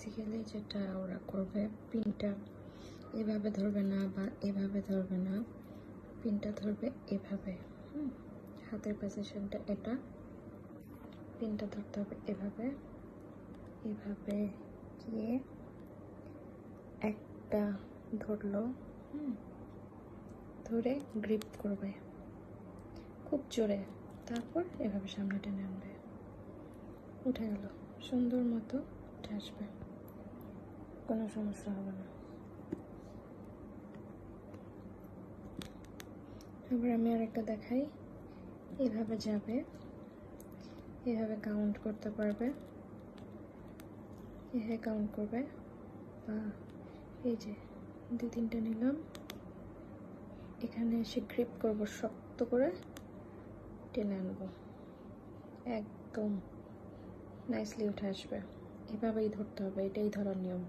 Basically যেটা ওরা করবে, পিনটা এভাবে ধরবে না বা এভাবে ধরবে না, পিনটা ধরবে এভাবে। হাতের পজিশনটা এটা, পিনটা ধরতে হবে এভাবে, এভাবে গিয়ে একটা ধরলো, ধরে গ্রিপ করবে খুব জোরে, তারপর এভাবে সামনে টেনে আনবে, উঠে গেল, সুন্দর মতো উঠে আসবে, কোনো সমস্যা হবে না। এবার আমি আরেকটা দেখাই। এভাবে যাবে, এভাবে কাউন্ট করতে পারবে, এভাবে কাউন্ট করবে, বা এই যে 2-3টা নিলাম, এখানে এসে গ্রিপ করবো, শক্ত করে টেনে আনবো, একদম নাইসলি উঠে আসবে। এভাবেই ধরতে হবে, এটাই ধরার নিয়ম।